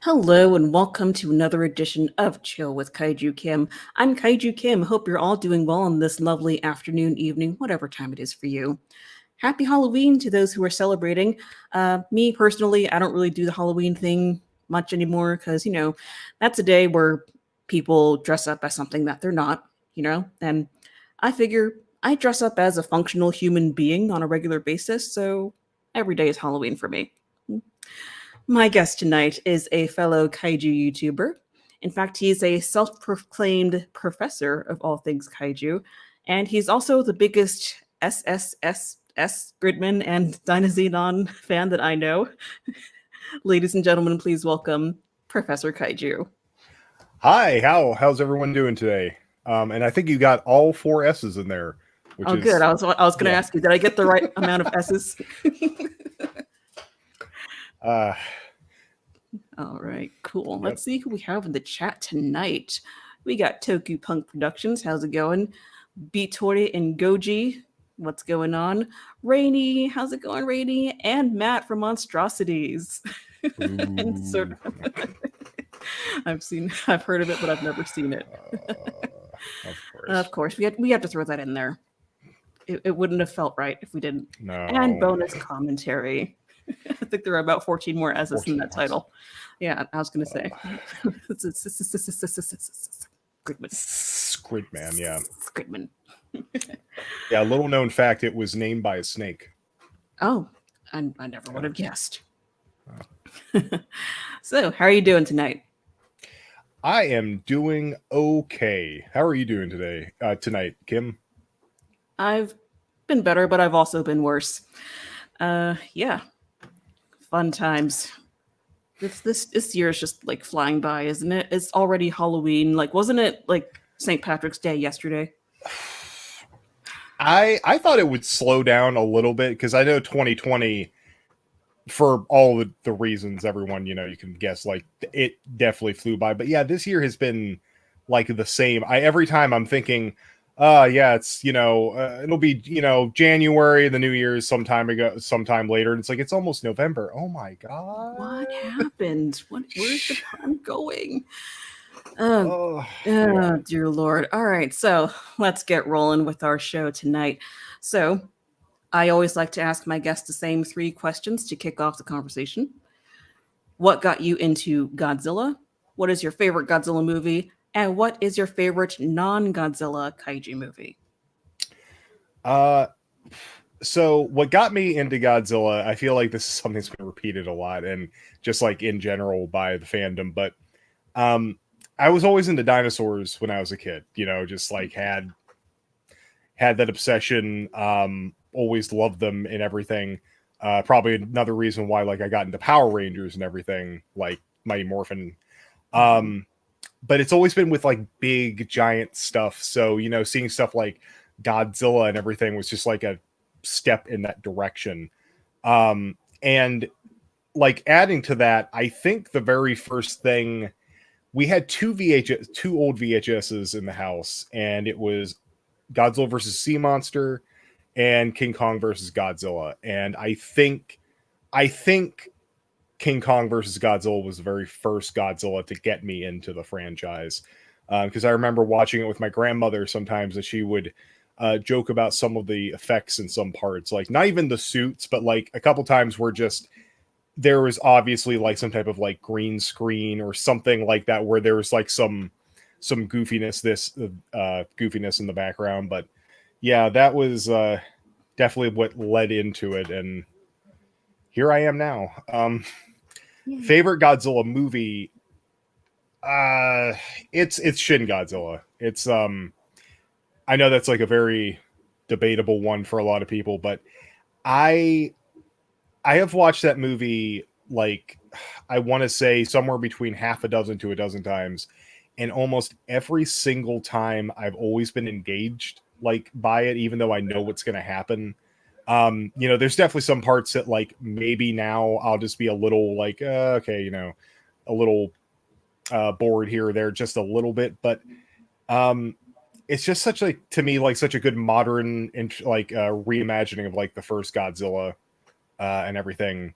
Hello and welcome to another edition of Chill with Kaiju Kim. I'm Kaiju Kim. Hope you're all doing well on this lovely afternoon, evening, whatever time it is for you. Happy Halloween to those who are celebrating. Me personally, I don't really do the Halloween thing much anymore because, that's a day where people dress up as something that they're not, and I figure I dress up as a functional human being on a regular basis, so every day is Halloween for me. My guest tonight is a fellow kaiju YouTuber. In fact, he's a self proclaimed professor of all things kaiju, and he's also the biggest SSSS Gridman and Dinoxenon fan that I know. Ladies and gentlemen, please welcome Professor Kaiju. Hi, how's everyone doing today? And I think you got all 4 S's in there. Which is good. I was going to ask you, did I get the right amount of S's? All right, cool. Yep. Let's see who we have in the chat tonight. We got Toku Punk Productions. How's it going? Beatori and Goji. What's going on? Rainy. How's it going, Rainy? And Matt from Monstrosities. And sort of I've heard of it, but I've never seen it. Of course. We have to throw that in there. It wouldn't have felt right if we didn't. No. And bonus commentary. I think there are about 14 more S's in that title. Yeah, I was going to say. Squidman, yeah. Squidman. Yeah, little known fact, it was named by a snake. Oh, I never would have guessed. So, how are you doing tonight? I am doing okay. How are you doing tonight, Kim? I've been better, but I've also been worse. Yeah. Fun times. This year is just like flying by, isn't it? It's already Halloween. Like, wasn't it like St. Patrick's Day yesterday? I thought it would slow down a little bit because I know 2020, for all the reasons everyone, you can guess, like it definitely flew by. But yeah, this year has been like the same. Every time I'm thinking, yeah, it's, it'll be, January, the New Year's sometime later. And it's like, it's almost November. Oh my God. What happened? Where's the time going? Yeah. Dear Lord. All right. So let's get rolling with our show tonight. So I always like to ask my guests the same 3 questions to kick off the conversation. What got you into Godzilla? What is your favorite Godzilla movie? And what is your favorite non-Godzilla kaiju movie? So what got me into Godzilla, I feel like this is something that's been repeated a lot and just like in general by the fandom, but I was always into dinosaurs when I was a kid, just like had that obsession, always loved them and everything. Probably another reason why like I got into Power Rangers and everything, like Mighty Morphin. But it's always been with like big giant stuff. So, seeing stuff like Godzilla and everything was just like a step in that direction. And like adding to that, I think the very first thing, we had 2 old VHSs in the house, and it was Godzilla versus Sea Monster and King Kong versus Godzilla. And I think King Kong versus Godzilla was the very first Godzilla to get me into the franchise. Because I remember watching it with my grandmother sometimes, and she would joke about some of the effects in some parts, like not even the suits, but like a couple times where just there was obviously like some type of like green screen or something like that, where there was like some goofiness in the background. But yeah, that was definitely what led into it, and here I am now. Favorite Godzilla movie, it's Shin Godzilla. It's I know that's like a very debatable one for a lot of people, but I have watched that movie like, I want to say somewhere between half a dozen to a dozen times, and almost every single time I've always been engaged like by it, even though I know what's going to happen. You know, there's definitely some parts that like maybe now I'll just be a little like, okay, you know, a little bored here or there, just a little bit, but it's just such like to me like such a good modern like reimagining of like the first Godzilla and everything.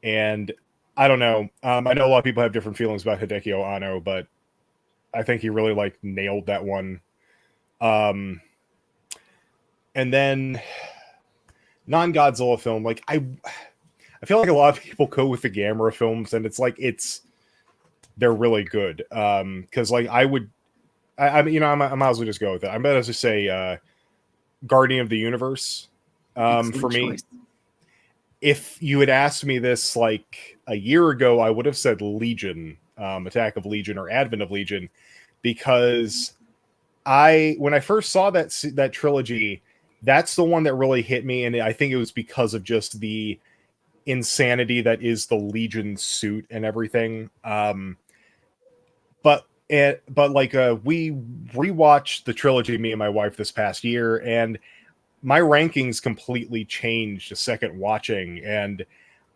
And I don't know. I know a lot of people have different feelings about Hideki Anno, but I think he really like nailed that one. And then non-Godzilla film, like I feel like a lot of people go with the Gamera films, and it's like they're really good. Because like I mean, you know, I might as well just go with it. I might as well say Guardian of the Universe. For me, choice. if you had asked me this like a year ago, I would have said Legion, Attack of Legion or Advent of Legion, because when I first saw that trilogy, that's the one that really hit me, and I think it was because of just the insanity that is the Legion suit and everything. But like we rewatched the trilogy, me and my wife, this past year, and my rankings completely changed a second watching, and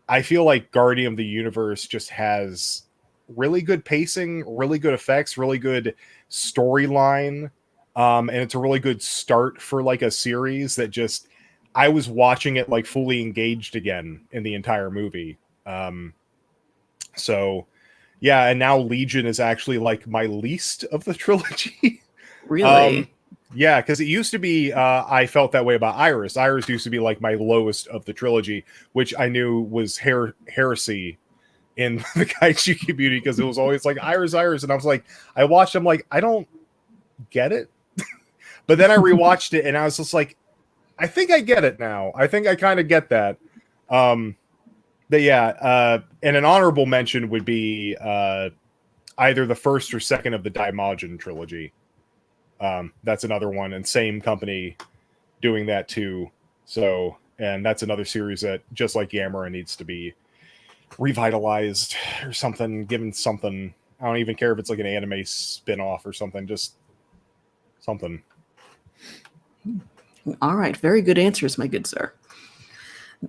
I feel like Guardian of the Universe just has really good pacing, really good effects, really good storyline, and it's a really good start for like a series that just I was watching it like fully engaged again in the entire movie. So yeah, and now Legion is actually like my least of the trilogy. Really? Yeah, because it used to be I felt that way about Iris. Iris used to be like my lowest of the trilogy, which I knew was heresy in the kaiju community, because it was always like Iris, and I was like, I watched, I'm like, I don't get it. But then I rewatched it, and I was just like, I think I get it now. I think I kind of get that. But yeah, and an honorable mention would be either the first or second of the Daimajin trilogy. That's another one, and same company doing that too. So, and that's another series that, just like Gamera, needs to be revitalized or something, given something. I don't even care if it's like an anime spin-off or something, just something. All right. Very good answers, my good sir.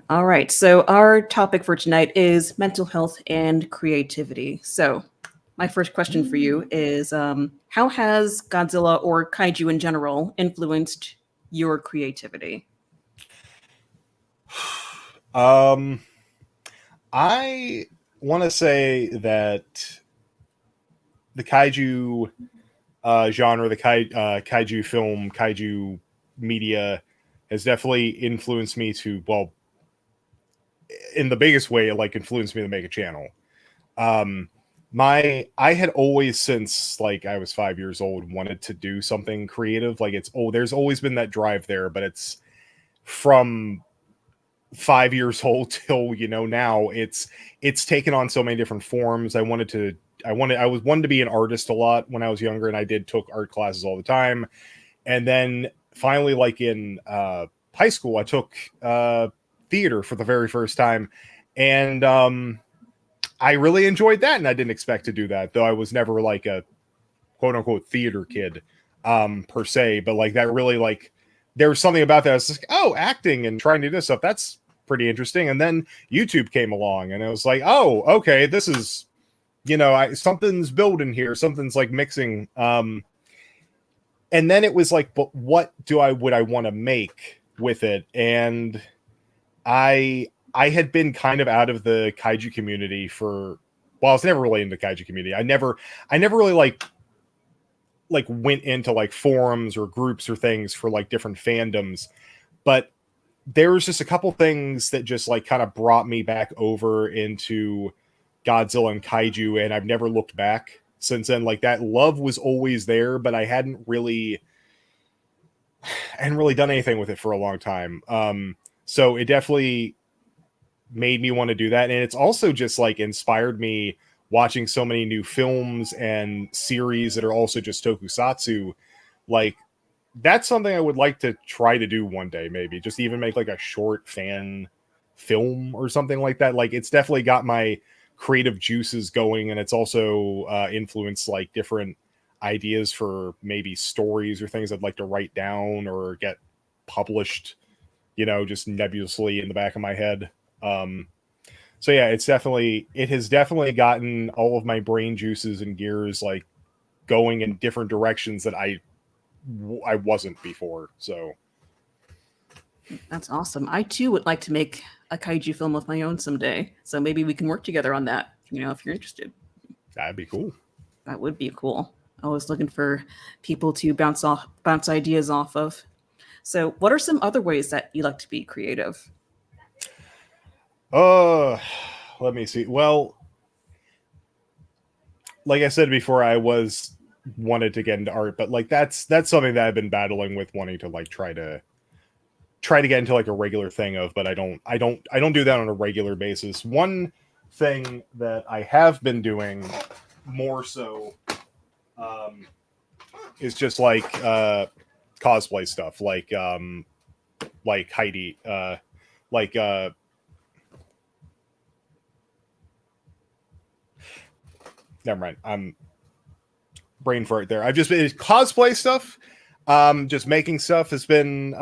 All right. So, our topic for tonight is mental health and creativity. So, my first question for you is how has Godzilla or kaiju in general influenced your creativity? I want to say that the kaiju genre, the kaiju film, kaiju media has definitely influenced me to, well, in the biggest way, it like influenced me to make a channel. Um, I had always, since like I was 5 years old, wanted to do something creative. Like there's always been that drive there, but it's from 5 years old till, you know, now it's taken on so many different forms. I was wanted to be an artist a lot when I was younger, and I took art classes all the time. And then finally, like in high school, I took theater for the very first time, and I really enjoyed that, and I didn't expect to do that, though I was never like a quote unquote theater kid per se, but like that really, like, there was something about that. I was like, oh, acting and trying to do this stuff, that's pretty interesting. And then YouTube came along, and it was like, oh, okay, this is, you know, something's building here, something's like mixing. And then it was like, but what would I want to make with it? And I had been kind of out of the kaiju community for, well, I was never really in the kaiju community. I never really like went into like forums or groups or things for like different fandoms. But there was just a couple things that just like kind of brought me back over into Godzilla and kaiju, and I've never looked back since then. Like, that love was always there, but I hadn't really done anything with it for a long time. So it definitely made me want to do that, and it's also just like inspired me watching so many new films and series that are also just tokusatsu. Like, that's something I would like to try to do one day, maybe just even make like a short fan film or something like that. Like, it's definitely got my creative juices going, and it's also influenced like different ideas for maybe stories or things I'd like to write down or get published, just nebulously in the back of my head. So yeah, it has definitely gotten all of my brain juices and gears like going in different directions that I wasn't before. So That's awesome. I too would like to make a kaiju film of my own someday. So maybe we can work together on that, if you're interested. that'd be cool. That would be cool. I was looking for people to bounce ideas off of. So, what are some other ways that you like to be creative? Let me see. Well, like I said before, I wanted to get into art, but like that's something that I've been battling with, wanting to like try to get into like a regular thing of, but I don't do that on a regular basis. One thing that I have been doing more so is just like cosplay stuff, like Heidi, like never mind. I'm brain fart there. I've just been cosplay stuff. Just making stuff has been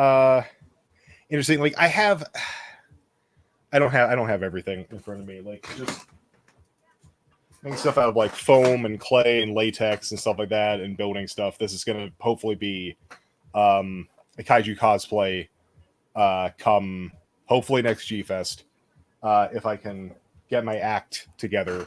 interesting. Like I don't have everything in front of me. Like just making stuff out of like foam and clay and latex and stuff like that, and building stuff. This is gonna hopefully be a kaiju cosplay come hopefully next G Fest, if I can get my act together.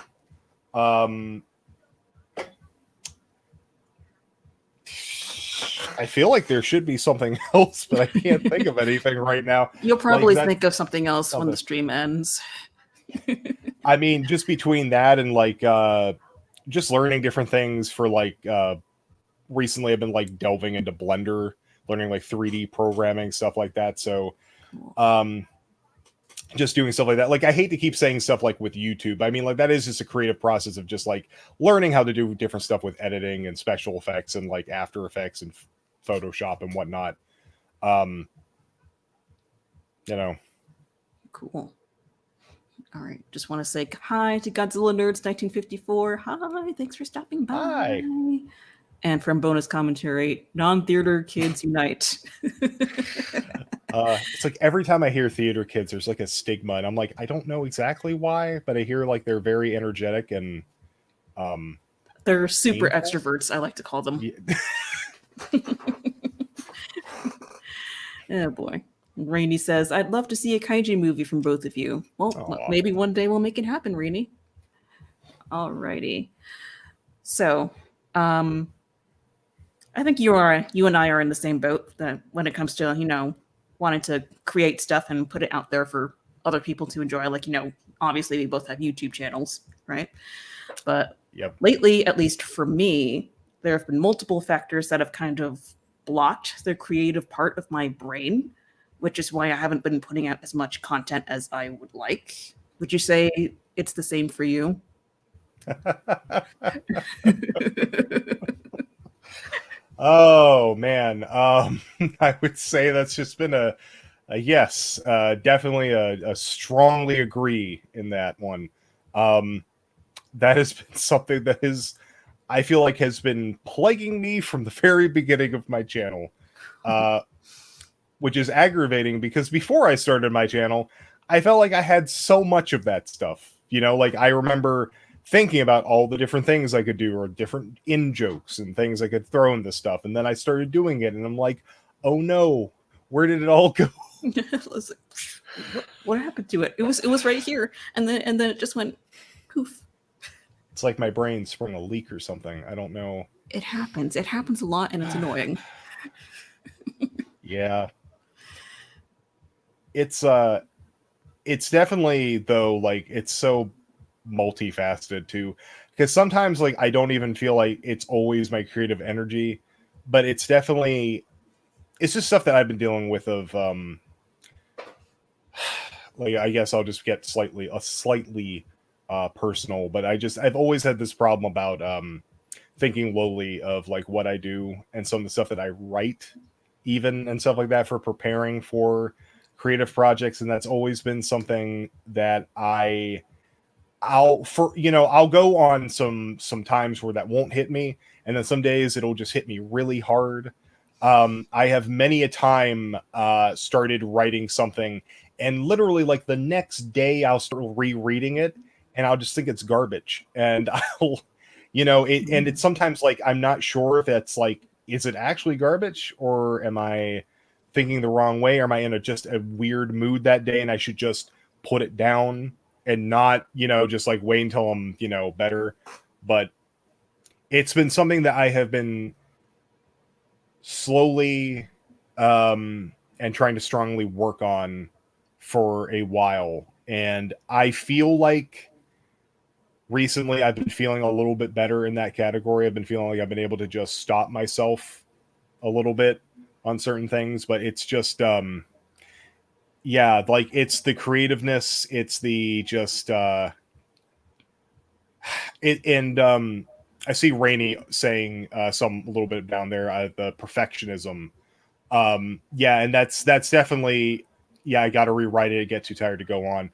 I feel like there should be something else, but I can't think of anything right now. You'll probably think of something else when the stream ends. I mean, just between that and like just learning different things for like recently I've been like delving into Blender, learning like 3D programming, stuff like that. So just doing stuff like that. Like I hate to keep saying stuff like with YouTube. I mean, like that is just a creative process of just like learning how to do different stuff with editing and special effects and like After Effects and Photoshop and whatnot. Cool. All right. Just want to say hi to Godzilla Nerds 1954. Hi. Thanks for stopping by. Hi. And from bonus commentary, non-theater kids unite. It's like every time I hear theater kids, there's like a stigma, and I'm like, I don't know exactly why, but I hear like they're very energetic and they're super extroverts, I like to call them. Yeah. Oh boy. Rainy says, I'd love to see a kaiju movie from both of you. Well, maybe one day we'll make it happen, Rainy. Alrighty. So, I think you and I are in the same boat that when it comes to, wanting to create stuff and put it out there for other people to enjoy. Like, obviously we both have YouTube channels, right? But lately, at least for me, there have been multiple factors that have kind of blocked the creative part of my brain, which is why I haven't been putting out as much content as I would like. Would you say it's the same for you? Oh man, I would say that's just been a yes, definitely a strongly agree in that one. That has been something that I feel like has been plaguing me from the very beginning of my channel, which is aggravating because before I started my channel, I felt like I had so much of that stuff. Like I remember thinking about all the different things I could do or different in-jokes and things I could throw into stuff. And then I started doing it and I'm like, oh no, where did it all go? What happened to it? It was right here. And then it just went poof. It's like my brain sprung a leak or something. I don't know. It happens. It happens a lot and it's annoying. Yeah. It's definitely though, like it's so multifaceted too, because sometimes like I don't even feel like it's always my creative energy, but it's just stuff that I've been dealing with of like I guess I'll just get slightly personal, but I've always had this problem about thinking lowly of like what I do and some of the stuff that I write even and stuff like that for preparing for creative projects, and that's always been something that I I'll go on some times where that won't hit me, and then some days it'll just hit me really hard. I have many a time started writing something, and literally like the next day I'll start rereading it, and I'll just think it's garbage, and I'll, and it's sometimes like I'm not sure if it's like, is it actually garbage, or am I thinking the wrong way, or am I in just a weird mood that day, and I should just put it down and not, just like wait until I'm, better. But it's been something that I have been slowly and trying to strongly work on for a while. And I feel like recently I've been feeling a little bit better in that category. I've been feeling like I've been able to just stop myself a little bit on certain things, but it's just yeah, like it's the creativeness, it's the just I see Rainey saying some a little bit down there, the perfectionism. Yeah, and that's definitely, yeah, I got to rewrite it. I get too tired to go on.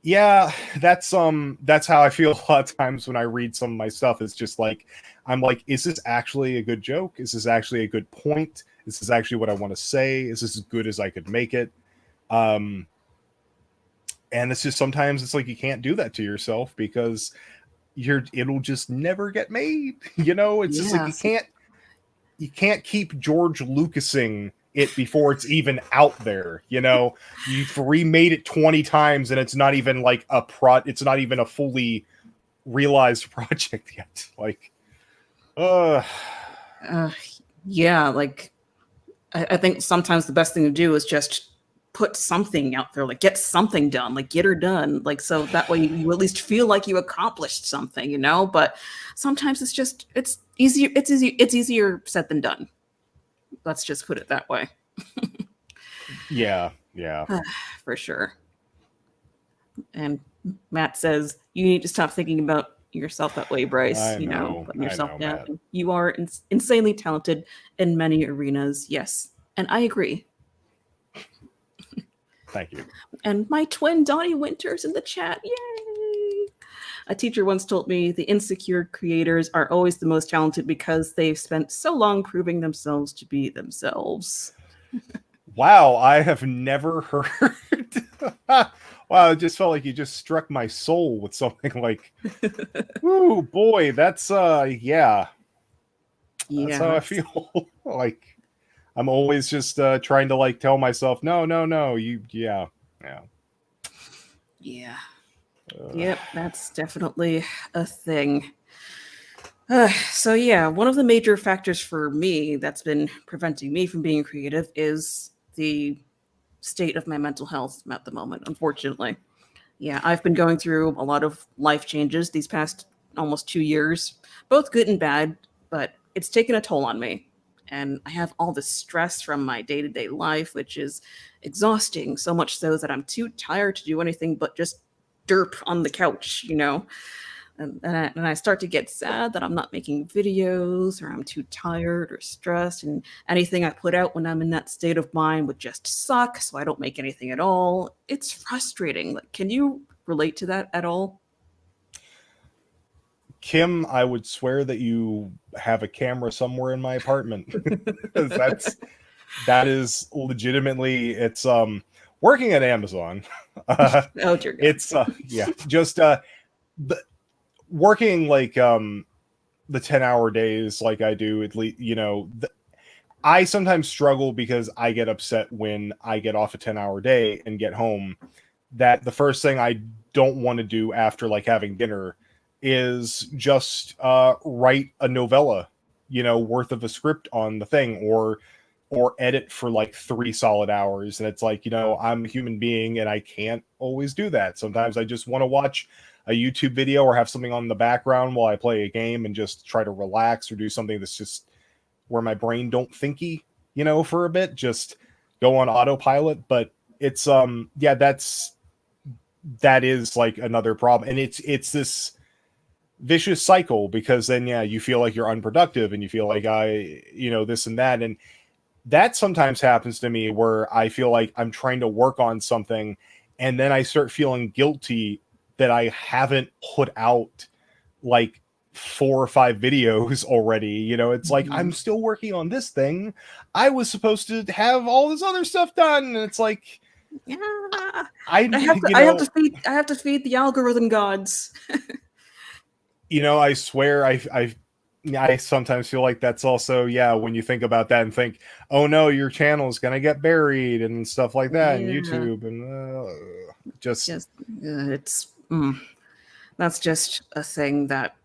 Yeah, that's how I feel a lot of times when I read some of my stuff. It's just like, I'm like, is this actually a good joke? Is this actually a good point? Is this actually what I want to say? Is this as good as I could make it? And it's just, sometimes it's like you can't do that to yourself because it'll just never get made. It's just like you can't keep George Lucasing it before it's even out there. You've remade it 20 times and it's not even like it's not even a fully realized project yet. Like, yeah, like I think sometimes the best thing to do is just put something out there, like get something done, like get her done, like so that way you at least feel like you accomplished something, but sometimes it's easier said than done. Let's just put it that way. yeah For sure. And Matt says you need to stop thinking about yourself that way, Bryce. Putting yourself down. Matt. You are insanely talented in many arenas. Yes, and I agree. Thank you. And my twin Donnie Winters in the chat. Yay! A teacher once told me the insecure creators are always the most talented because they've spent so long proving themselves to be themselves. Wow, I have never heard. Wow, it just felt like you just struck my soul with something like, "Ooh, boy, that's yeah." That's how I feel. Like, I'm always just trying to like tell myself, no, yeah. Yep, that's definitely a thing. So yeah, one of the major factors for me that's been preventing me from being creative is the state of my mental health at the moment, unfortunately. Yeah, I've been going through a lot of life changes these past almost 2 years, both good and bad, but it's taken a toll on me. And I have all this stress from my day to day life, which is exhausting, so much so that I'm too tired to do anything but just derp on the couch, And I start to get sad that I'm not making videos, or I'm too tired or stressed, and anything I put out when I'm in that state of mind would just suck, so I don't make anything at all. It's frustrating. Like, can you relate to that at all? Kim, I would swear that you have a camera somewhere in my apartment. that is legitimately, it's working at Amazon. Oh dear God. It's yeah, just working like the 10-hour days like I do, at least, I sometimes struggle because I get upset when I get off a 10-hour day and get home, that the first thing I don't want to do after like having dinner is just write a novella, worth of a script on the thing, or edit for like 3 solid hours. And it's like, I'm a human being and I can't always do that. Sometimes I just want to watch a YouTube video or have something on the background while I play a game and just try to relax, or do something that's just where my brain don't thinky, for a bit, just go on autopilot. But it's yeah, that is like another problem. And it's this vicious cycle, because then, yeah, you feel like you're unproductive and you feel like this and that. And that sometimes happens to me where I feel like I'm trying to work on something and then I start feeling guilty that I haven't put out like 4 or 5 videos already. You know, it's like, I'm still working on this thing. I was supposed to have all this other stuff done. And it's like, Yeah, I have to feed the algorithm gods. You know, I swear, I sometimes feel like that's also, yeah, when you think about that and think, oh no, your channel is gonna get buried and stuff like that, and YouTube, and just it's that's just a thing that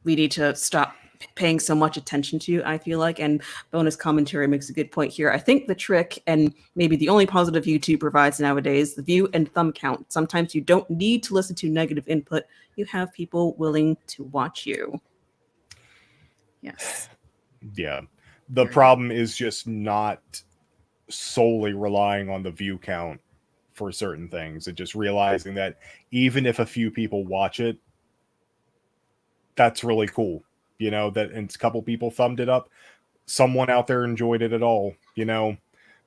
we need to stop paying so much attention to, I feel like. And bonus commentary makes a good point here. I think the trick, and maybe the only positive YouTube provides nowadays, the view and thumb count. Sometimes you don't need to listen to negative input. You have people willing to watch you. Yes. Yeah. The problem is just not solely relying on the view count for certain things, and just realizing that even if a few people watch it, that's really cool. You know, that and a couple people thumbed it up, someone out there enjoyed it at all, you know,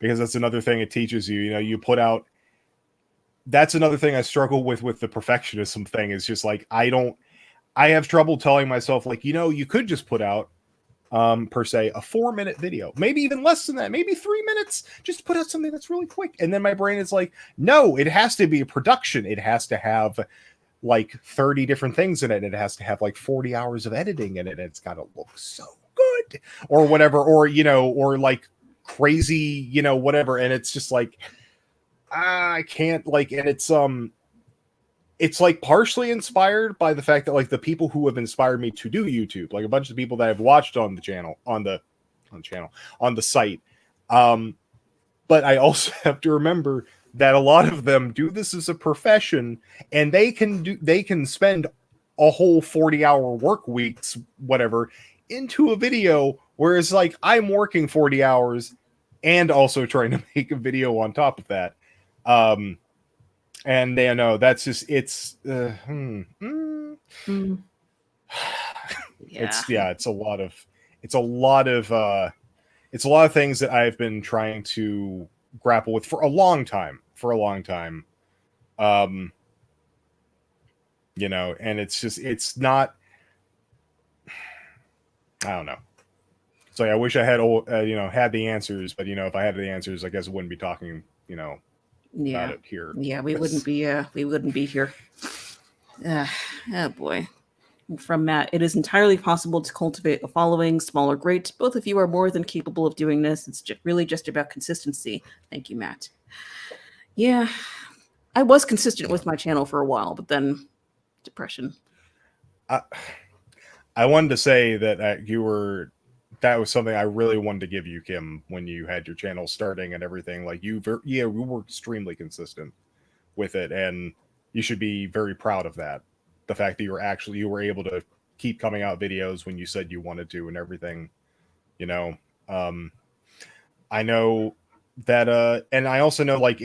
because that's another thing it teaches you. You know, you put out, that's another thing I struggle with the perfectionism thing, is just like, I have trouble telling myself, like, you know, you could just put out per se a 4-minute video, maybe even less than that, maybe 3 minutes, just put out something that's really quick. And then my brain is like, no, it has to be a production. It has to have like 30 different things in it. It has to have like 40 hours of editing in it. It's got to look so good or whatever, or, you know, or like crazy, you know, whatever. And it's just like, I can't, like, and it's like partially inspired by the fact that like the people who have inspired me to do YouTube, like a bunch of people that I've watched on the channel, on the site. But I also have to remember that a lot of them do this as a profession, and they can spend a whole 40-hour work weeks, whatever, into a video, whereas like I'm working 40 hours and also trying to make a video on top of that. And they know that's just, it's it's a lot of things that I've been trying to grapple with for a long time. You know, and it's not, I don't know. So yeah, I wish I had had the answers, but you know, if I had the answers, I guess I wouldn't be talking, you know, about it here. Yeah, we wouldn't be here. Oh boy. From Matt, it is entirely possible to cultivate a following, small or great. Both of you are more than capable of doing this. It's really just about consistency. Thank you, Matt. Yeah, I was consistent with my channel for a while, but then depression. I wanted to say that that was something I really wanted to give you, Kim, when you had your channel starting and everything. Like you were extremely consistent with it, and you should be very proud of that. The fact that you were able to keep coming out videos when you said you wanted to and everything, you know. I know that, and I also know like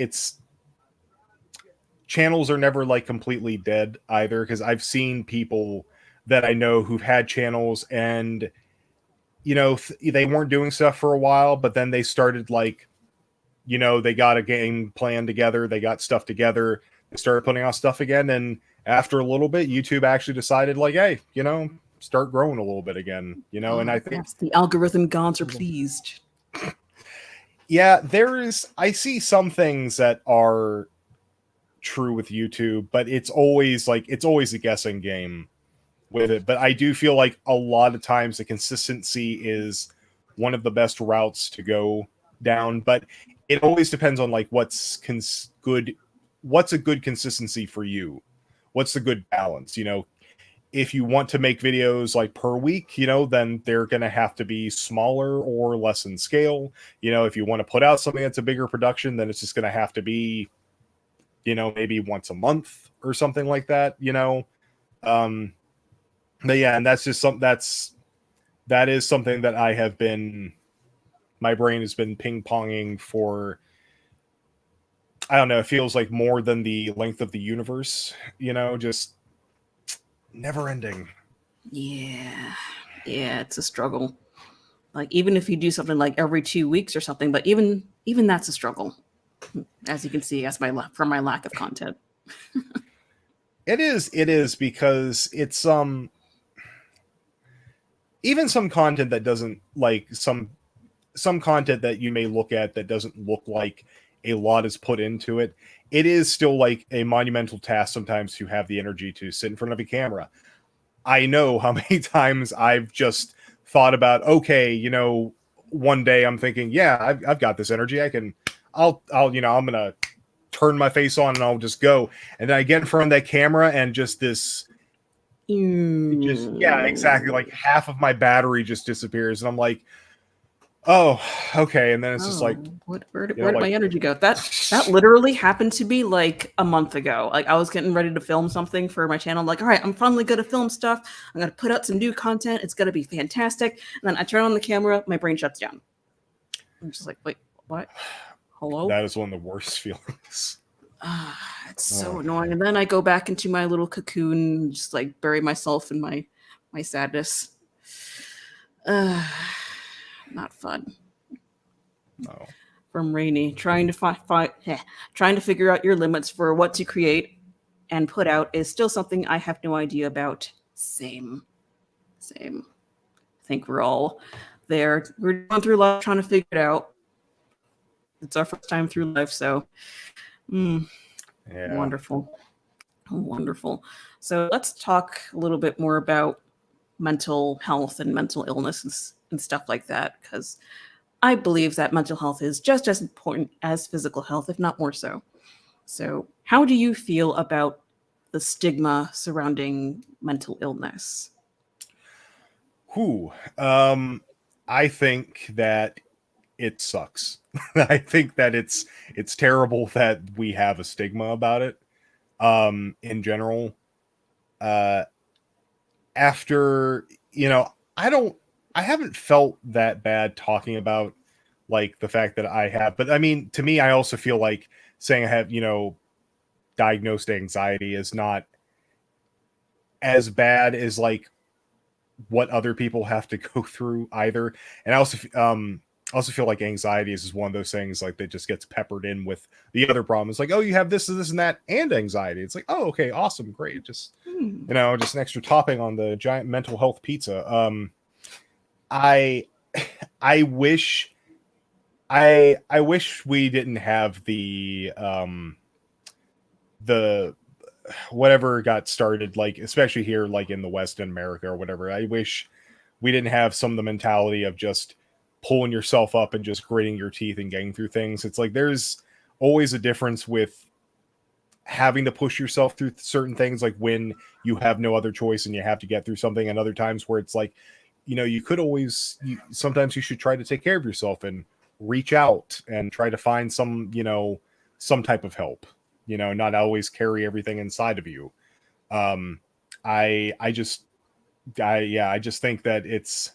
channels are never like completely dead either, because I've seen people that I know who've had channels and, you know, they weren't doing stuff for a while, but then they started like, you know, they got a game plan together, they got stuff together, they started putting out stuff again, and after a little bit, YouTube actually decided like, hey, you know, start growing a little bit again, you know. And I think the algorithm gods are pleased. Yeah, I see some things that are true with YouTube, but it's always a guessing game with it. But I do feel like a lot of times the consistency is one of the best routes to go down, but it always depends on like what's a good consistency for you. What's the good balance? You know, if you want to make videos like per week, you know, then they're going to have to be smaller or less in scale. You know, if you want to put out something that's a bigger production, then it's just going to have to be, you know, maybe once a month or something like that, you know. But yeah, and that's just that is something that my brain has been ping-ponging for, I don't know, it feels like more than the length of the universe, you know, just never ending. Yeah, it's a struggle. Like even if you do something like every 2 weeks or something, but even that's a struggle, as you can see, from my lack of content. It is because it's even some content that doesn't like some content that you may look at that doesn't look like a lot is put into it. It is still like a monumental task sometimes to have the energy to sit in front of a camera. I know how many times I've just thought about, okay, one day I'm thinking, yeah, I've got this energy. I'll, I'm going to turn my face on and I'll just go. And then I get in front of that camera and just this, yeah, exactly. Like half of my battery just disappears. And I'm like, oh, okay. And then it's just like, where did my energy go? That literally happened to me like a month ago. Like I was getting ready to film something for my channel. I'm like, all right, I'm finally gonna film stuff. I'm gonna put out some new content. It's gonna be fantastic. And then I turn on the camera, my brain shuts down. I'm just like, wait, what? Hello? That is one of the worst feelings. It's so annoying. And then I go back into my little cocoon and just like bury myself in my sadness. Not fun. No. From Rainy, trying to figure out your limits for what to create and put out is still something I have no idea about. Same. I think we're all there. We're going through life trying to figure it out. It's our first time through life, so yeah. Wonderful. So let's talk a little bit more about mental health and mental illness and stuff like that, because I believe that mental health is just as important as physical health, if not more so. So how do you feel about the stigma surrounding mental illness? I think that it sucks. I think that it's terrible that we have a stigma about it. In general, after I haven't felt that bad talking about like the fact that I have, but I mean, to me, I also feel like saying I have, diagnosed anxiety is not as bad as like what other people have to go through either. And I also feel like anxiety is one of those things like that just gets peppered in with the other problems. Like, oh, you have this and that and anxiety. It's like, oh, okay, awesome, great. Just just an extra topping on the giant mental health pizza. I wish we didn't have the whatever got started, like especially here, like in the West in America or whatever. I wish we didn't have some of the mentality of just pulling yourself up and just gritting your teeth and getting through things. It's like there's always a difference with having to push yourself through certain things, like when you have no other choice and you have to get through something, and other times where it's like, you could always, sometimes you should try to take care of yourself and reach out and try to find some type of help, not always carry everything inside of you. I just think that it's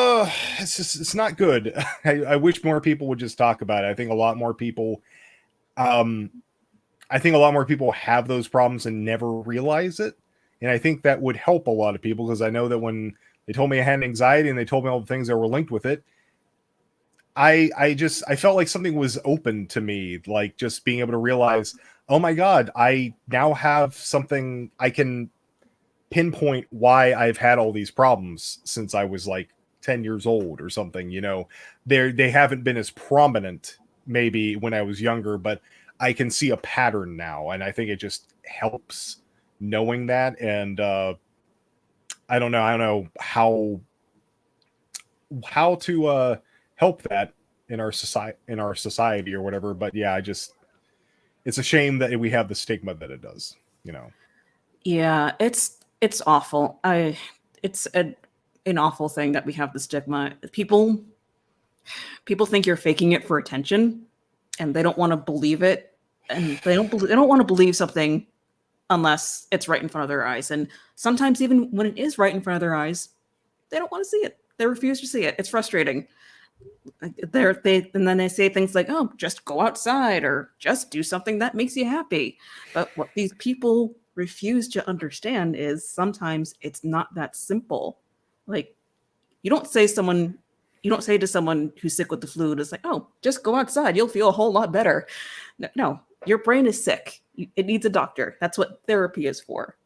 it's not good. I wish more people would just talk about it. I think a lot more people have those problems and never realize it. And I think that would help a lot of people, because I know that when they told me I had anxiety and they told me all the things that were linked with it, I felt like something was open to me, like just being able to realize, oh my God, I now have something I can pinpoint why I've had all these problems since I was like 10 years old or something. They haven't been as prominent maybe when I was younger, but I can see a pattern now, and I think it just helps knowing that. And I don't know how to help that in our society or whatever. But yeah, it's a shame that we have the stigma that it does. Yeah, it's awful. It's an awful thing that we have the stigma. People think you're faking it for attention, and they don't want to believe it, and they don't want to believe something unless it's right in front of their eyes. And sometimes even when it is right in front of their eyes, they don't want to see it. They refuse to see it. It's frustrating. And then they say things like, "Oh, just go outside," or "Just do something that makes you happy." But what these people refuse to understand is sometimes it's not that simple. Like, you don't say to someone who's sick with the flu, it's like, "Oh, just go outside. You'll feel a whole lot better." No, Your brain is sick. It needs a doctor. That's what therapy is for.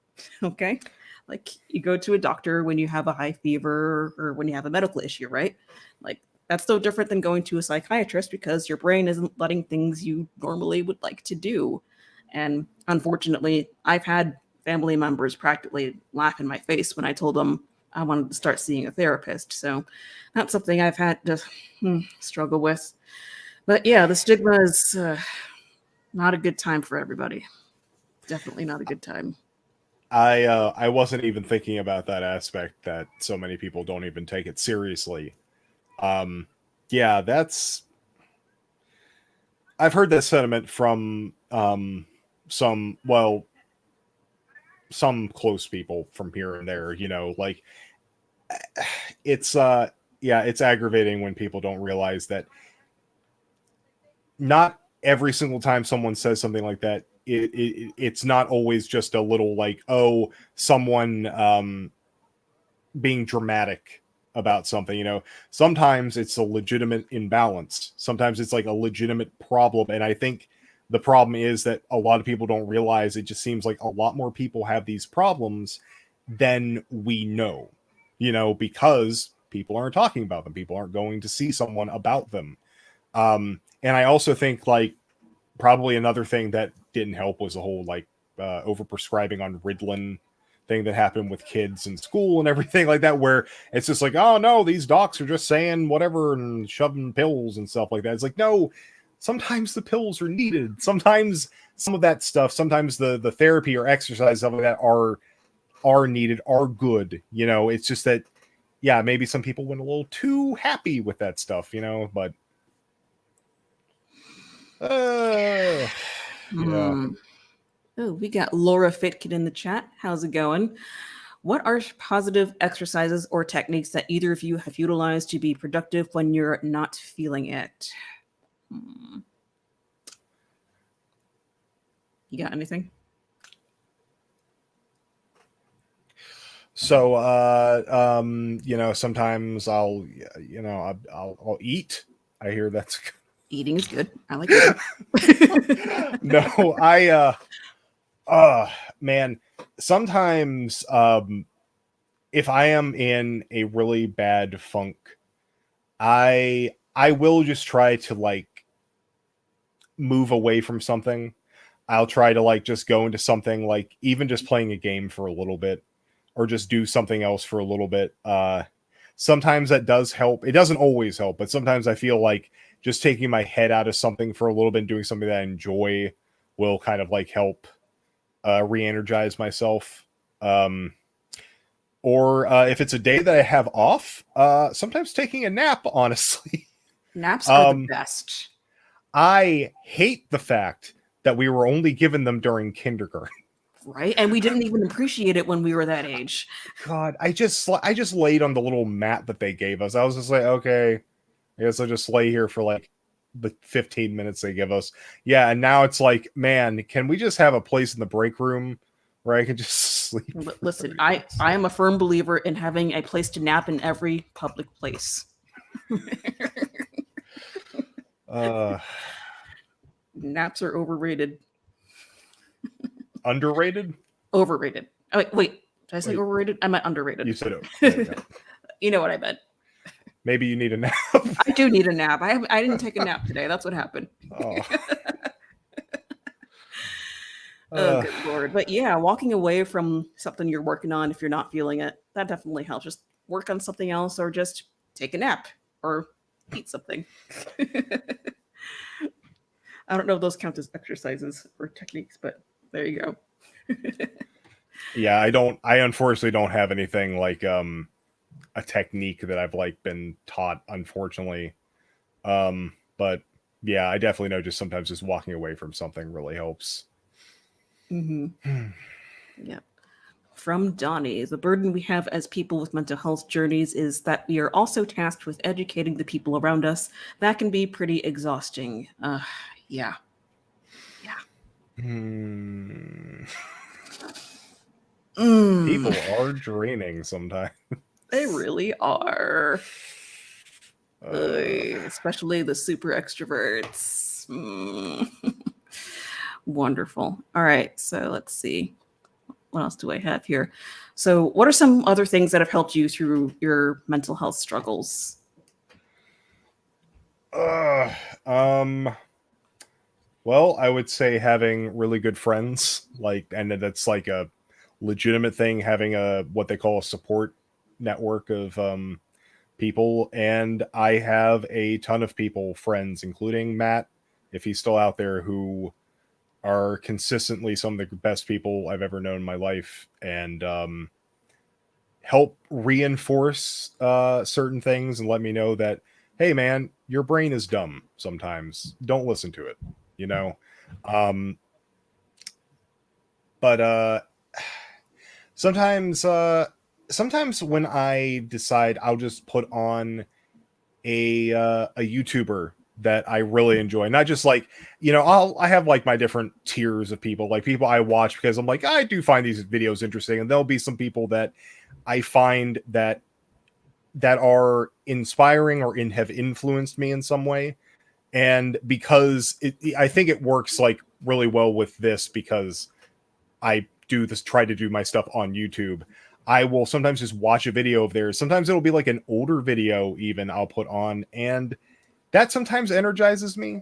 Okay? Like you go to a doctor when you have a high fever or when you have a medical issue, right? Like that's no different than going to a psychiatrist because your brain isn't letting things you normally would like to do. And unfortunately, I've had family members practically laugh in my face when I told them I wanted to start seeing a therapist. So that's something I've had to struggle with. But yeah, the stigma is not a good time for everybody. Definitely not a good time. I wasn't even thinking about that aspect that so many people don't even take it seriously. Yeah, that's I've heard that sentiment from some well some close people from here and there, you know, like it's yeah, it's aggravating when people don't realize that not every single time someone says something like that, it's not always just a little like, oh, someone being dramatic about something, you know. Sometimes it's a legitimate imbalance. Sometimes it's like a legitimate problem. And I think the problem is that a lot of people don't realize it just seems like a lot more people have these problems than we know, you know, because people aren't talking about them. People aren't going to see someone about them. And I also think like probably another thing that didn't help was the whole like overprescribing on Ritalin thing that happened with kids in school and everything like that, where it's just like, oh no, these docs are just saying whatever and shoving pills and stuff like that. It's like, no, sometimes the pills are needed. Sometimes some of that stuff, sometimes the therapy or exercise, stuff like that are needed, are good. You know, it's just that, yeah, maybe some people went a little too happy with that stuff, you know, but yeah. Oh, we got Laura Fitkin in the chat. How's it going? What are positive exercises or techniques that either of you have utilized to be productive when you're not feeling it? You got anything? So, you know, sometimes I'll, you know, I'll eat. I hear that's Eating is good. I like eating. no, man, sometimes, if I am in a really bad funk, I will just try to like move away from something. I'll try to like just go into something like even just playing a game for a little bit or just do something else for a little bit. Sometimes that does help. It doesn't always help, but sometimes I feel like just taking my head out of something for a little bit and doing something that I enjoy will kind of like help re-energize myself. Or if it's a day that I have off, sometimes taking a nap, honestly. Naps are the best. I hate the fact that we were only given them during kindergarten. Right? And we didn't even appreciate it when we were that age. God, I just laid on the little mat that they gave us. I was just like, okay, I guess I'll just lay here for like the 15 minutes they give us. Yeah, and now it's like, man, can we just have a place in the break room where I can just sleep? Listen, I am a firm believer in having a place to nap in every public place. Naps are overrated. Underrated? Overrated. Oh, wait. Did I say overrated? I meant underrated. You said it. You know what I meant. Maybe you need a nap. I do need a nap. I didn't take a nap today. That's what happened. Oh, good Lord. But yeah, walking away from something you're working on if you're not feeling it, that definitely helps. Just work on something else or just take a nap or eat something. I don't know if those count as exercises or techniques, but there you go. Yeah, I unfortunately don't have anything like a technique that I've like been taught, unfortunately. But yeah, I definitely know just sometimes just walking away from something really helps. Mm-hmm. Yeah. From Donnie, the burden we have as people with mental health journeys is that we are also tasked with educating the people around us. That can be pretty exhausting. Yeah. People are draining sometimes. They really are. Especially the super extroverts. Wonderful. All right, so let's see. What else do I have here? So, what are some other things that have helped you through your mental health struggles? Uh, um, well, I would say having really good friends, like, and that's like a legitimate thing, having a what they call a support network of people. And I have a ton of people, friends, including Matt, if he's still out there, who are consistently some of the best people I've ever known in my life, and help reinforce certain things and let me know that, hey man, your brain is dumb sometimes, don't listen to it, you know. um but sometimes sometimes when I decide, I'll just put on a YouTuber that I really enjoy. Not just like, I have like my different tiers of people, like people I watch because I'm like, I do find these videos interesting, and there'll be some people that I find that are inspiring or have influenced me in some way. And because I think it works like really well with this, because I do this, try to do my stuff on YouTube. I will sometimes just watch a video of theirs. Sometimes it'll be like an older video, even I'll put on, and that sometimes energizes me.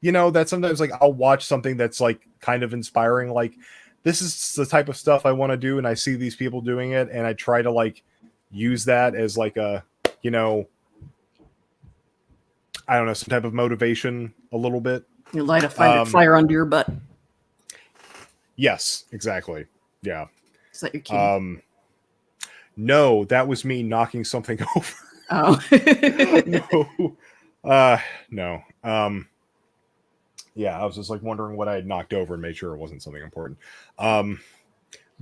That sometimes like I'll watch something that's like kind of inspiring, like this is the type of stuff I want to do, and I see these people doing it, and I try to like use that as like a, you know, I don't know, some type of motivation a little bit. You light a fire under your butt. Yes, exactly. Yeah. Is that your key? No, that was me knocking something over. Oh. No. No. Yeah, I was just like wondering what I had knocked over and made sure it wasn't something important. But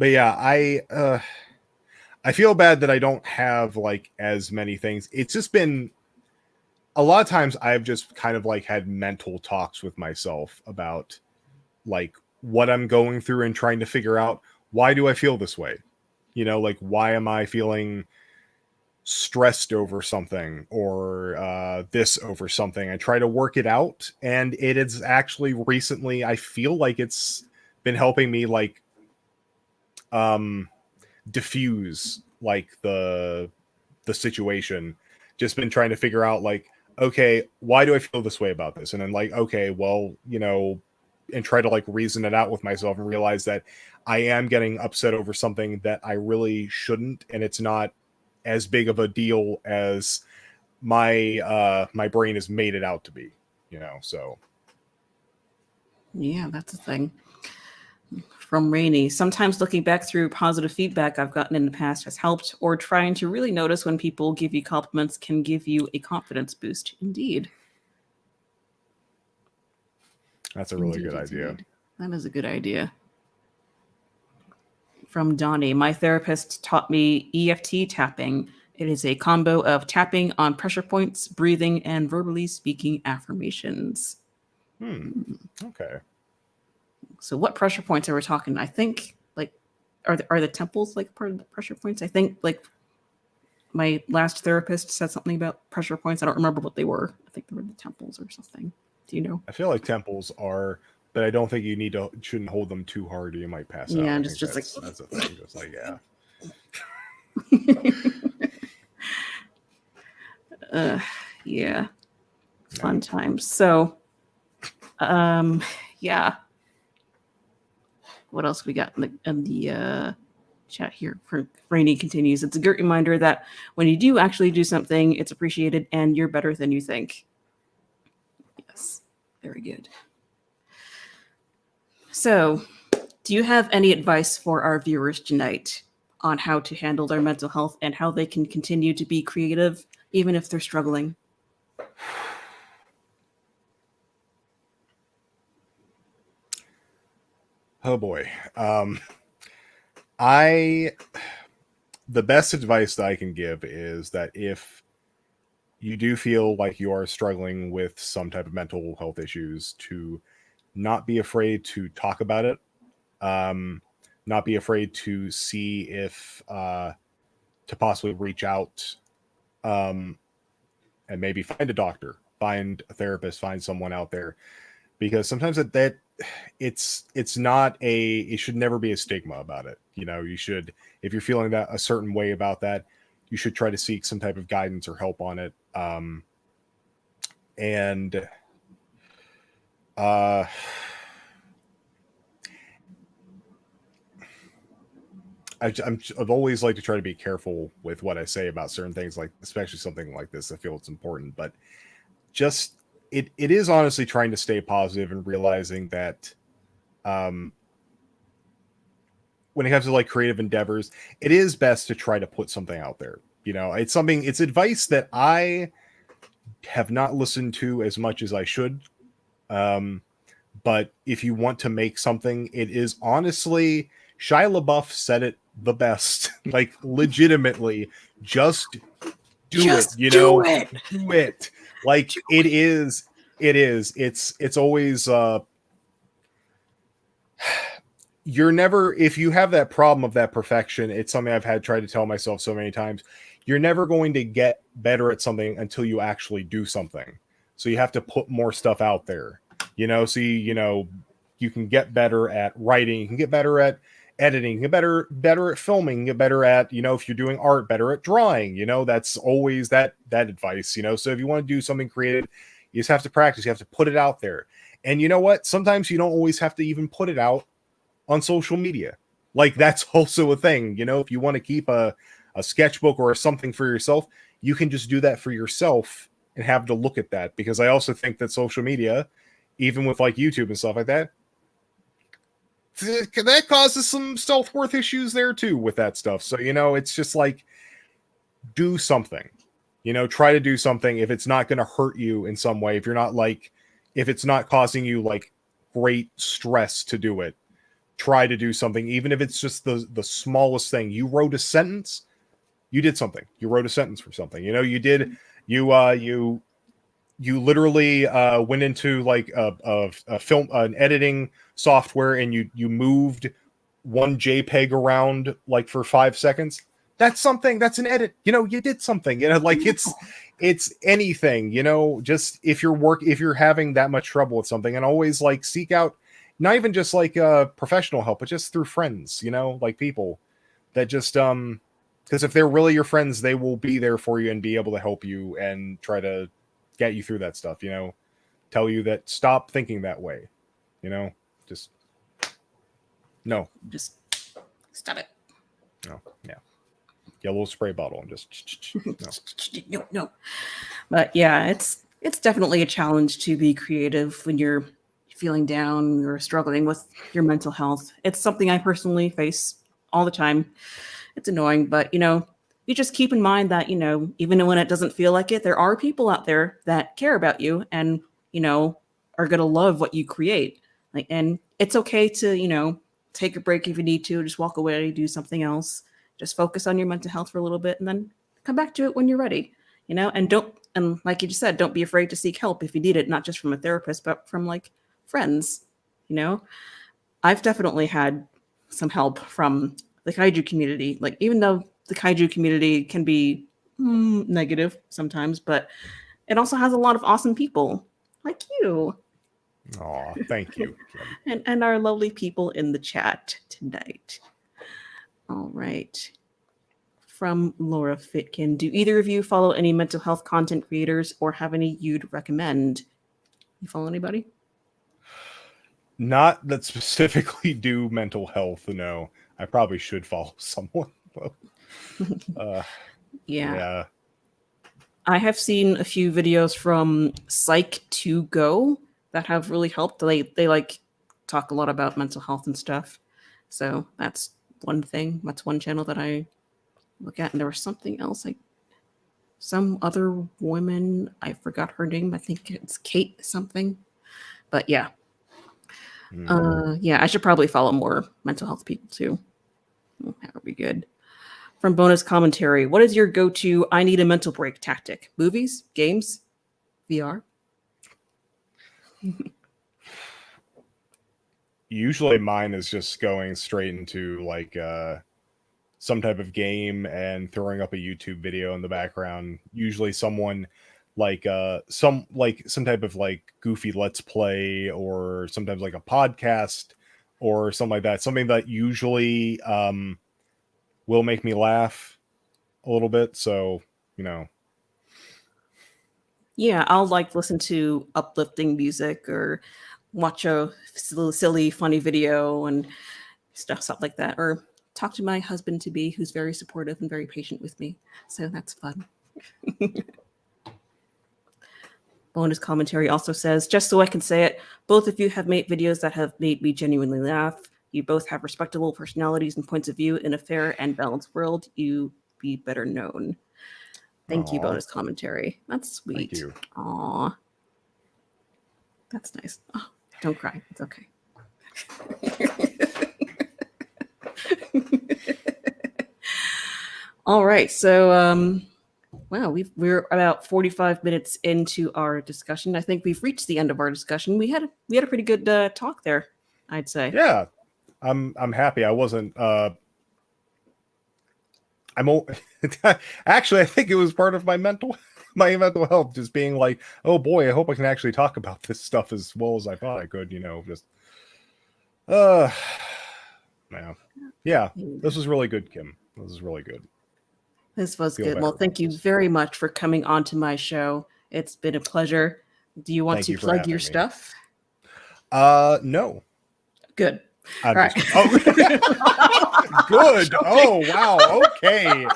yeah, I feel bad that I don't have like as many things. It's just been a lot of times I've just kind of like had mental talks with myself about like what I'm going through and trying to figure out, why do I feel this way? Like, why am I feeling stressed over something, or this over something? I try to work it out, and it is actually recently, I feel like it's been helping me like diffuse like the situation. Just been trying to figure out like, okay, why do I feel this way about this? And then like, okay, well, and try to like reason it out with myself and realize that I am getting upset over something that I really shouldn't, and it's not as big of a deal as my brain has made it out to be, so Yeah, that's a thing. From Rainey, sometimes looking back through positive feedback I've gotten in the past has helped, or trying to really notice when people give you compliments can give you a confidence boost. Indeed. that's a really good idea. That is a good idea. From Donnie, my therapist taught me EFT tapping. It is a combo of tapping on pressure points, breathing, and verbally speaking affirmations. Okay. So, what pressure points are we talking? I think like are the temples like part of the pressure points? I think like my last therapist said something about pressure points. I don't remember what they were. I think they were the temples or something. Do you know? I feel like temples are, but I don't think you shouldn't hold them too hard or you might pass out. Yeah, I just think like that's a thing. Just like, yeah. Yeah, fun times. So, yeah. What else we got in the chat here? Rainy continues. It's a great reminder that when you do actually do something, it's appreciated and you're better than you think. Yes, very good. So, do you have any advice for our viewers tonight on how to handle their mental health and how they can continue to be creative even if they're struggling? Oh boy. I the best advice that I can give is that if you do feel like you are struggling with some type of mental health issues, to not be afraid to talk about it. Um, Not be afraid to see if to possibly reach out, um, and maybe find a doctor, find a therapist, find someone out there, because sometimes that it's not it should never be a stigma about it. You know, you should, if you're feeling that a certain way about that, you should try to seek some type of guidance or help on it. And I've always liked to try to be careful with what I say about certain things, like especially something like this. I feel it's important, but just it is honestly trying to stay positive and realizing that when it comes to like creative endeavors, it is best to try to put something out there. You know, it's advice that I have not listened to as much as I should. But if you want to make something, it is honestly, Shia LaBeouf said it the best. Like legitimately, just do it. You know, do it. Like it is. It is. It's always. You're never, if you have that problem of that perfection, it's something I've had tried to tell myself so many times. You're never going to get better at something until you actually do something. So you have to put more stuff out there. You know, so you can get better at writing, you can get better at editing, you get better at filming, you get better at, you know, if you're doing art, better at drawing. You know, that's always that advice, you know. So if you want to do something creative, you just have to practice, you have to put it out there. And you know what? Sometimes you don't always have to even put it out on social media. Like that's also a thing, you know. If you want to keep a sketchbook or something for yourself, you can just do that for yourself and have to look at that. Because I also think that social media, even with like YouTube and stuff like that causes some self-worth issues there too with that stuff. So, you know, it's just like, do something, you know, try to do something. If it's not going to hurt you in some way, if you're not like, if it's not causing you like great stress to do it, try to do something. Even if it's just the smallest thing. You wrote a sentence, you did something. You wrote a sentence for something, you know. You literally went into like a film, an editing software, and you moved one JPEG around like for 5 seconds. That's something. That's an edit. You know, you did something. You know, like it's anything. You know, just if you're having that much trouble with something, and always like seek out, not even just like professional help, but just through friends. You know, like people that just because if they're really your friends, they will be there for you and be able to help you and try to get you through that stuff, you know, tell you that stop thinking that way, you know, just stop it. No, yeah. Get a little spray bottle and just no. But yeah, it's definitely a challenge to be creative when you're feeling down or struggling with your mental health. It's something I personally face all the time. It's annoying, but you know, you just keep in mind that, you know, even when it doesn't feel like it, there are people out there that care about you and, you know, are going to love what you create. Like, and it's okay to, you know, take a break if you need to, just walk away, do something else, just focus on your mental health for a little bit and then come back to it when you're ready, you know, and like you just said, don't be afraid to seek help if you need it, not just from a therapist, but from like friends, you know. I've definitely had some help from the kaiju community. Like, even though the kaiju community can be negative sometimes, but it also has a lot of awesome people like you. Aw, thank you, Kim. And our lovely people in the chat tonight. All right. From Laura Fitkin, do either of you follow any mental health content creators or have any you'd recommend? You follow anybody? Not that specifically do mental health, no. I probably should follow someone. Yeah. I have seen a few videos from Psych2Go that have really helped. They like talk a lot about mental health and stuff. So that's one thing. That's one channel that I look at. And there was something else, like some other woman. I forgot her name. I think it's Kate something. But yeah. Yeah, I should probably follow more mental health people too. That would be good. From bonus commentary, what is your go-to I need a mental break tactic? Movies, games, VR? Usually mine is just going straight into like some type of game and throwing up a YouTube video in the background. Usually someone like some type of like goofy let's play, or sometimes like a podcast or something like that. Something that usually will make me laugh a little bit. So, you know. Yeah, I'll like listen to uplifting music or watch a silly, funny video and stuff like that, or talk to my husband to be, who's very supportive and very patient with me. So that's fun. Bonus commentary also says, just so I can say it, both of you have made videos that have made me genuinely laugh. You both have respectable personalities and points of view in a fair and balanced world. You be better known. Thank you, Aw. bonus commentary. That's sweet. Thank you. Aw. That's nice. Oh, don't cry. It's okay. All right. So, wow, we're about 45 minutes into our discussion. I think we've reached the end of our discussion. We had a pretty good talk there, I'd say. Yeah, I'm happy. I wasn't. Actually, I think it was part of my mental health, just being like, oh boy, I hope I can actually talk about this stuff as well as I thought I could. You know, just man. Yeah, this was really good, Kim. This was really good. This was Feel good. better Well, thank about you this. very much for coming onto my show. It's been a pleasure. Do you want Thank to you for plug your having me. stuff? No. Good. I'm All just right. oh, good. Oh, wow. Okay.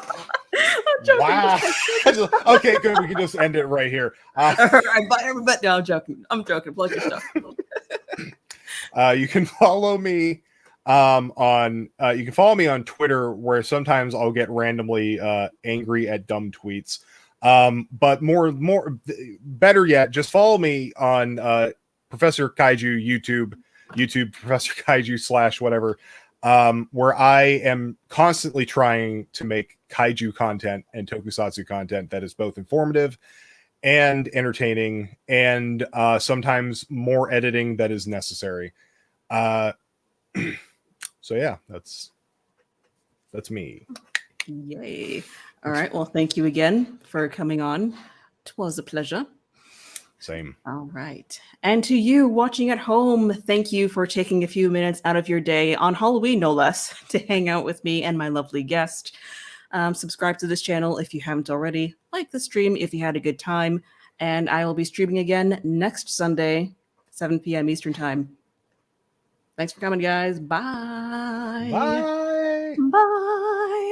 Wow. Okay, good. We can just end it right here. All right, bye, everybody. No, I'm joking. I'm joking. Plug your stuff. You can follow me on you can follow me on Twitter, where sometimes I'll get randomly angry at dumb tweets. But more better yet, just follow me on Professor Kaiju YouTube Professor Kaiju / whatever, where I am constantly trying to make kaiju content and tokusatsu content that is both informative and entertaining, and sometimes more editing that is necessary. So yeah, that's me. Yay. All right. Well, thank you again for coming on. It was a pleasure. Same. All right. And to you watching at home, thank you for taking a few minutes out of your day on Halloween, no less, to hang out with me and my lovely guest. Subscribe to this channel if you haven't already. Like the stream if you had a good time. And I will be streaming again next Sunday, 7 p.m. Eastern Time. Thanks for coming, guys. Bye. Bye. Bye.